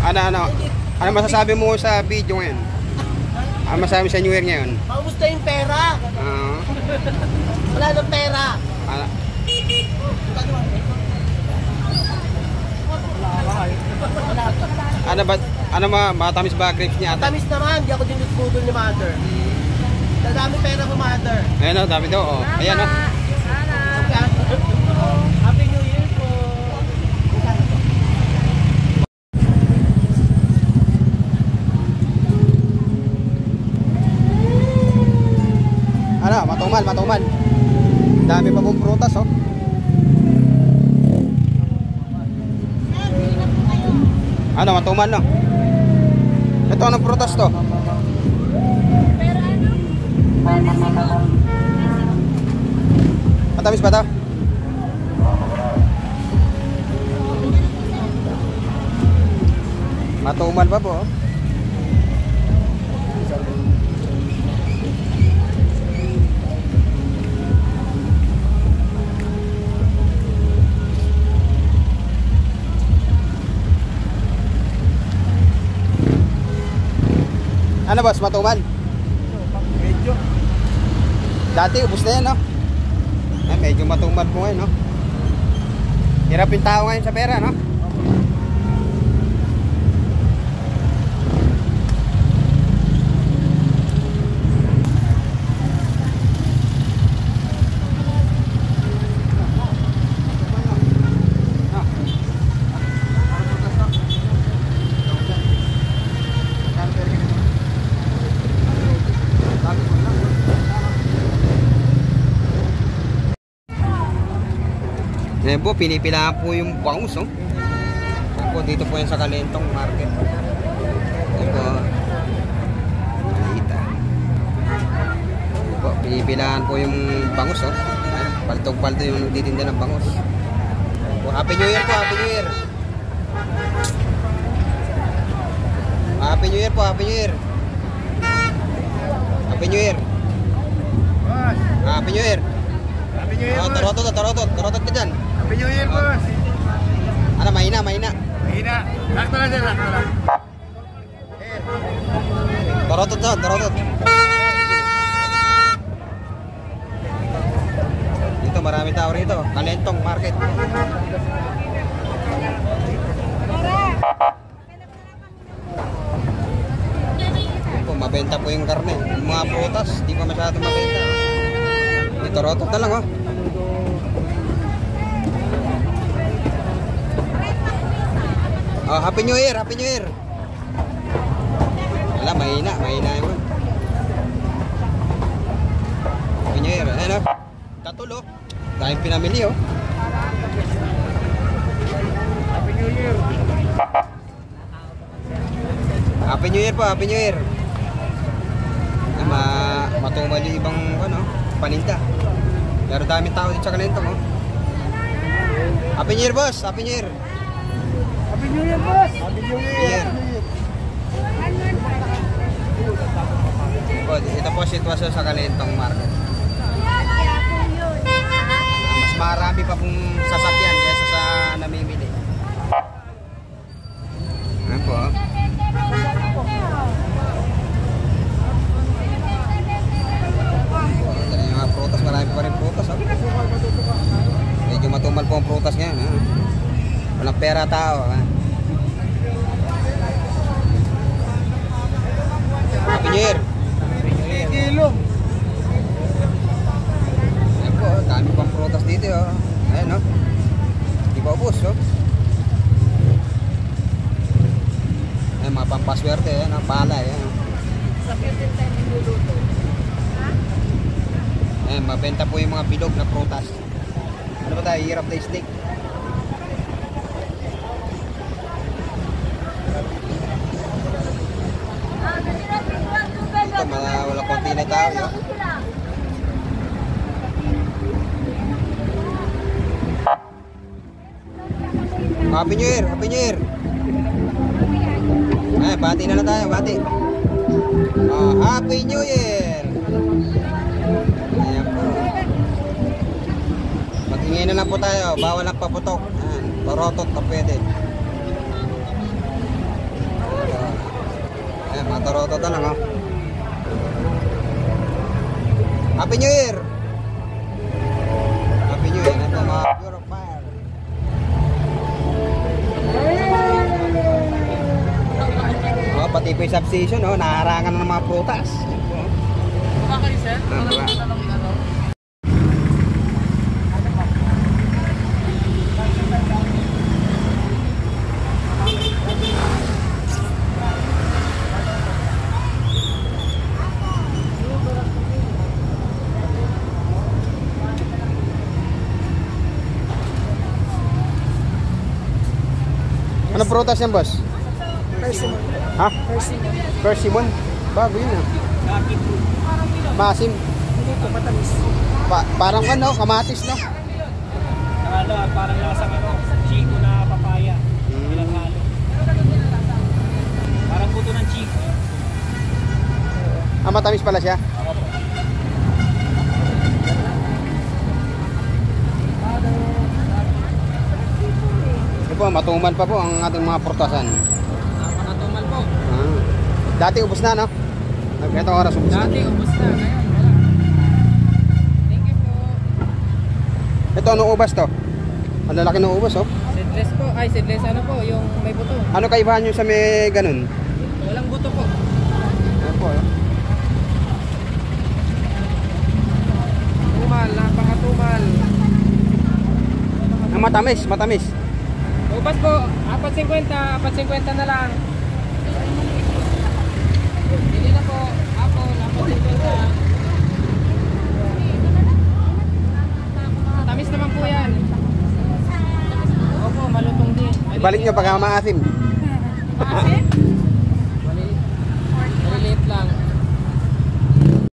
Ano masasabi mo sa video ngayon? Ano masasabi sa New Year ngayon? Maubos na yung pera. Wala nang pera. Matamis ba grapes niya? Matamis naman, di ako dinutbudol ni Mother. Dami pera mo, Mother. Ayan o, dami daw. Ayan o. Happy New Year po. Matumal. Dami pa pong prutas oh. Matumal no. Ito anong prutas to? Pero Matamis ba to? Matumal pa po oh. Ano boss, matumal? Medyo. Dati ubos na yan no? Medyo matumal po ngayon no? Hirap yung tao ngayon sa pera no? Ayan po, pinipilaan po yung bangus oh. Ayan po, dito po yan sa Calentong Market. Ayan po. Malita. Ayan po, pinipilaan po yung bangus oh. Paltog-palto yung nagtitinda ng bangus. Ayan po, Happy New Year po, Happy New Year. Happy New Year po, Happy New Year. Happy New Year. Happy New Year. Happy New Year, Tarotot ka dyan. Happy New Year, boss. Mahina. Mahina. Lakto lang dyan, lakto lang. Tarotot. Dito marami tao rito. Calentong Market. Po, mabenta po yung karne. Yung mga prutas, di pa masyadong mabenta. Dito rotot na lang oh. Oh, Happy New Year, Happy New Year. Wala, mahina yun. Happy New Year, ayan o. Katulo, dahil pinamili oh. Happy New Year. Happy New Year po, Happy New Year. Matumal yung ibang paninda. Pero dami tao dito sa Calentong oh. Happy New Year boss, Happy New Year. Happy New Year, boss. Happy New Year. Ito po sitwasyon sa Calentong Market. Mas marami pa pong sasakyan kaysa sa namimili. Ayan po. Yung mga prutas, marami pa rin prutas. Medyo matumal po ang prutas ngayon. Walang pera tao. Happy New Year. Kilo. Ayan po, dami pang prutas dito oh. Ayan oh. Di ba ubos oh. Ayan mga pampaswerte ayan oh. Palay ayan oh. Ayan, mabenta po yung mga bilog na prutas. Ano ba tayo? Hirap na steak. Ito, wala konti na tao yun. Happy New Year! Happy New Year! Ay, bati na lang tayo, bati. Happy New Year! Ayan po. Mag-ingay na lang po tayo, bawal ang paputok. Ayan, parotot na pwede. shoutout na lang, oh. Happy New Year! Happy New Year. Ito mga purifier. Oh, pati po yung substation, oh, naharangan na ng mga prutas. Kumakain, sir? Ano prutas yan, boss? Persimmon. Ha? Persimmon. Persimmon? Bago yun, ah. Masim. Hindi po, matamis. Parang ano, kamatis, no? Parang lasang chico na papaya. Ilang halo. Parang buto ng chico. Ah, matamis pala siya. Ito po, matumal pa po ang ating mga prutasan. Napakatumal po. Ah. Dati ubos na, no? Ito oras ubos na. Ubus na. Ngayon, wala. Thank you po. Ito, anong ubas to? Ang lalaki ng ubas, oh. Seedless po. Ay, seedless ano po? Yung may buto. Ano kaibahan nyo sa may ganun? Walang buto po. Ayan po, eh. Tumal, napakatumal. Ang matamis, matamis. Ubas po, 4.50 na lang. Hindi na po, apple, 4.50. Tamis naman po yan. Opo, malutong din. Ibalik nyo pagka maasim. Maasim?